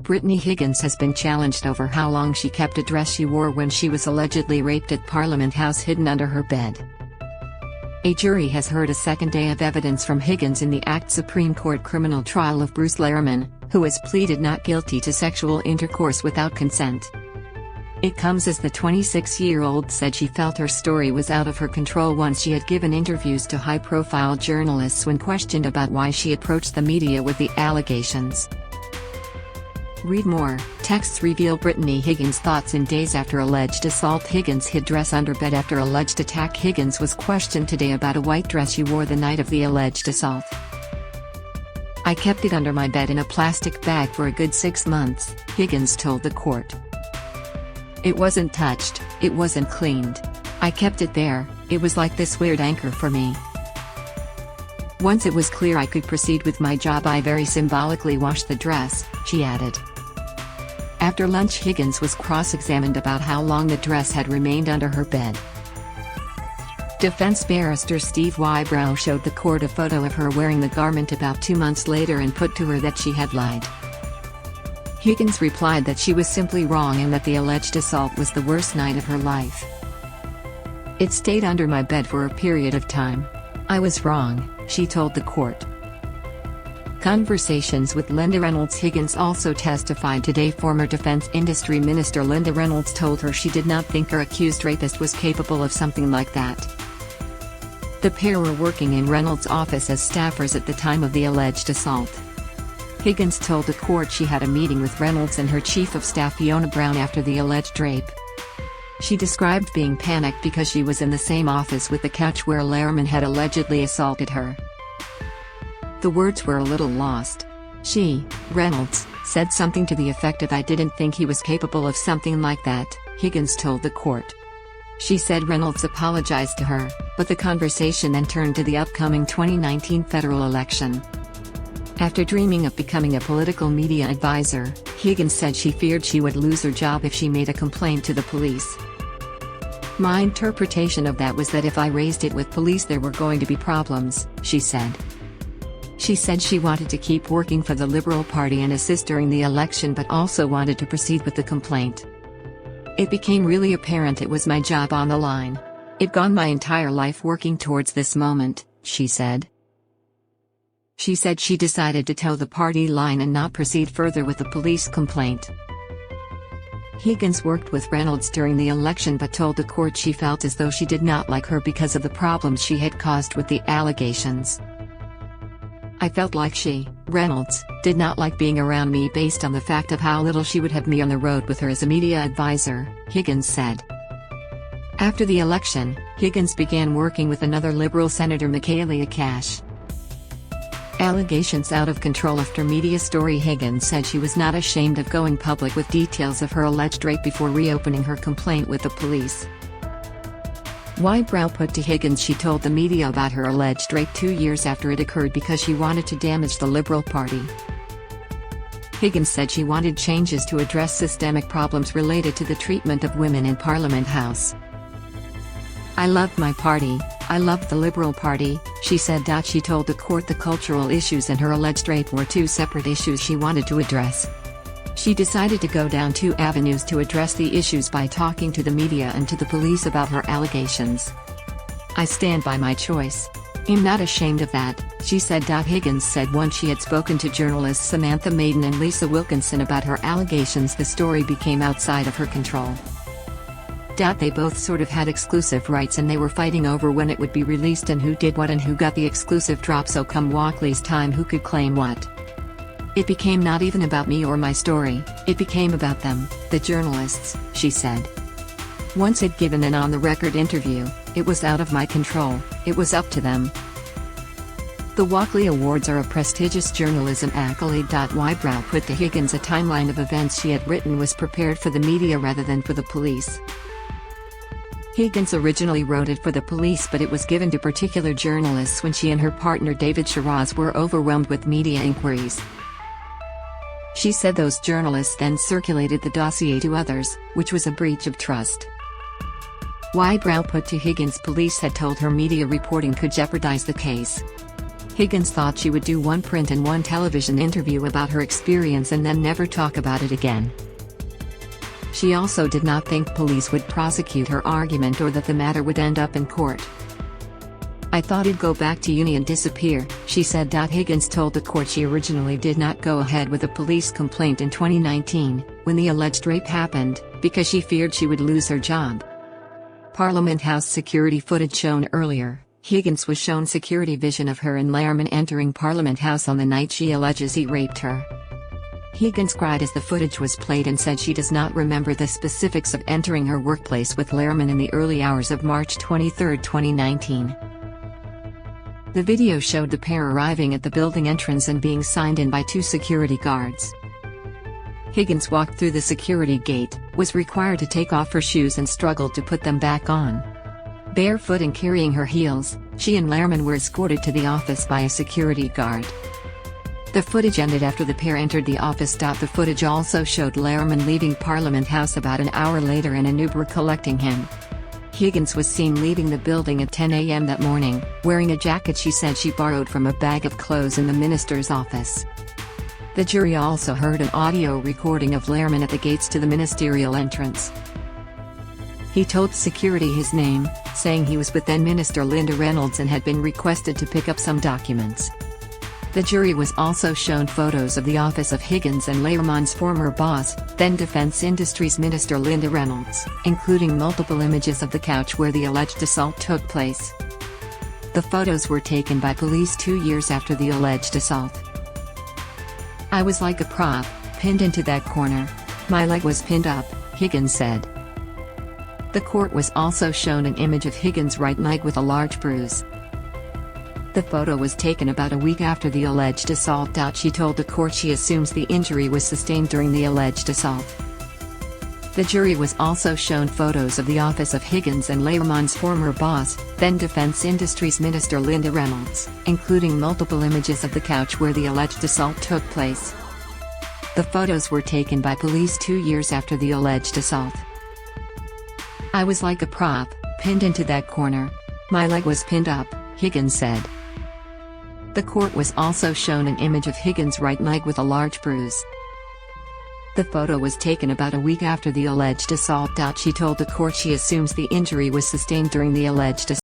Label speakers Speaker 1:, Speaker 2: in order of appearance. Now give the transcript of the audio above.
Speaker 1: Brittany Higgins has been challenged over how long she kept a dress she wore when she was allegedly raped at Parliament House hidden under her bed. A jury has heard a second day of evidence from Higgins in the Supreme Court criminal trial of Bruce Lehrmann, who has pleaded not guilty to sexual intercourse without consent. It comes as the 26-year-old said she felt her story was out of her control once she had given interviews to high-profile journalists when questioned about why she approached the media with the allegations. Read more. Texts reveal Brittany Higgins' thoughts in days after alleged assault. Higgins hid dress under bed after alleged attack. Higgins was questioned today about a white dress she wore the night of the alleged assault. "I kept it under my bed in a plastic bag for a good 6 months," Higgins told the court. "It wasn't touched, it wasn't cleaned. I kept it there, it was like this weird anchor for me. Once it was clear I could proceed with my job, I very symbolically washed the dress," she added. After lunch, Higgins was cross-examined about how long the dress had remained under her bed. Defense barrister Steve Wybrow showed the court a photo of her wearing the garment about 2 months later and put to her that she had lied. Higgins replied that she was simply wrong and that the alleged assault was the worst night of her life. "It stayed under my bed for a period of time. I was wrong," she told the court. Conversations with Linda Reynolds. Higgins also testified today. Former Defense Industry Minister Linda Reynolds told her she did not think her accused rapist was capable of something like that. The pair were working in Reynolds' office as staffers at the time of the alleged assault. Higgins told the court she had a meeting with Reynolds and her chief of staff Fiona Brown after the alleged rape. She described being panicked because she was in the same office with the couch where Lehrmann had allegedly assaulted her. The words were a little lost. She, Reynolds, said something to the effect of "I didn't think he was capable of something like that," Higgins told the court. She said Reynolds apologized to her, but the conversation then turned to the upcoming 2019 federal election. After dreaming of becoming a political media advisor, Higgins said she feared she would lose her job if she made a complaint to the police. "My interpretation of that was that if I raised it with police there were going to be problems," she said. She said she wanted to keep working for the Liberal Party and assist during the election, but also wanted to proceed with the complaint. "It became really apparent it was my job on the line. I'd gone my entire life working towards this moment," she said. She said she decided to toe the party line and not proceed further with the police complaint. Higgins worked with Reynolds during the election but told the court she felt as though she did not like her because of the problems she had caused with the allegations. "I felt like she, Reynolds, did not like being around me based on the fact of how little she would have me on the road with her as a media advisor," Higgins said. After the election, Higgins began working with another Liberal Senator Michaelia Cash. Allegations out of control after media story. Higgins said she was not ashamed of going public with details of her alleged rape before reopening her complaint with the police. Wybrow put to Higgins she told the media about her alleged rape 2 years after it occurred because she wanted to damage the Liberal Party. Higgins said she wanted changes to address systemic problems related to the treatment of women in Parliament House. "I loved my party, I loved the Liberal Party," she said. She told the court the cultural issues and her alleged rape were 2 separate issues she wanted to address. She decided to go down 2 avenues to address the issues by talking to the media and to the police about her allegations. "I stand by my choice. I'm not ashamed of that," she said. Higgins said once she had spoken to journalists Samantha Maiden and Lisa Wilkinson about her allegations, the story became outside of her control. They both sort of had exclusive rights and they were fighting over when it would be released and who did what and who got the exclusive drop, so come Walkley's time who could claim what. It became not even about me or my story, it became about them, the journalists," she said. "Once I'd given an on-the-record interview, it was out of my control, it was up to them." The Walkley Awards are a prestigious journalism accolade. Wybrow put to Higgins a timeline of events she had written was prepared for the media rather than for the police. Higgins originally wrote it for the police, but it was given to particular journalists when she and her partner David Shiraz were overwhelmed with media inquiries. She said those journalists then circulated the dossier to others, which was a breach of trust. Wybrow put to Higgins police had told her media reporting could jeopardize the case. Higgins thought she would do one print and one television interview about her experience and then never talk about it again. She also did not think police would prosecute her argument or that the matter would end up in court. "I thought I'd go back to uni and disappear," she said. Higgins told the court she originally did not go ahead with a police complaint in 2019, when the alleged rape happened, because she feared she would lose her job. Parliament House security footage shown earlier, Higgins was shown security vision of her and Lehrmann entering Parliament House on the night she alleges he raped her. Higgins cried as the footage was played and said she does not remember the specifics of entering her workplace with Lehrmann in the early hours of March 23, 2019. The video showed the pair arriving at the building entrance and being signed in by two security guards. Higgins walked through the security gate, was required to take off her shoes and struggled to put them back on. Barefoot and carrying her heels, she and Lehrmann were escorted to the office by a security guard. The footage ended after the pair entered the office. The footage also showed Lehrmann leaving Parliament House about an hour later in an Uber collecting him. Higgins was seen leaving the building at 10 a.m. that morning, wearing a jacket she said she borrowed from a bag of clothes in the minister's office. The jury also heard an audio recording of Lehrmann at the gates to the ministerial entrance. He told security his name, saying he was with then Minister Linda Reynolds and had been requested to pick up some documents. The jury was also shown photos of the office of Higgins and Lehrmann's former boss, then Defense Industries Minister Linda Reynolds, including multiple images of the couch where the alleged assault took place. The photos were taken by police 2 years after the alleged assault. "I was like a prop, pinned into that corner. My leg was pinned up," Higgins said. The court was also shown an image of Higgins' right leg with a large bruise. The photo was taken about a week after the alleged assault. She told the court she assumes the injury was sustained during the alleged assault. The jury was also shown photos of the office of Higgins and Lehrmann's former boss, then Defense Industries Minister Linda Reynolds, including multiple images of the couch where the alleged assault took place. The photos were taken by police 2 years after the alleged assault. "I was like a prop, pinned into that corner. My leg was pinned up," Higgins said. The court was also shown an image of Higgins' right leg with a large bruise. The photo was taken about a week after the alleged assault. She told the court she assumes the injury was sustained during the alleged assault.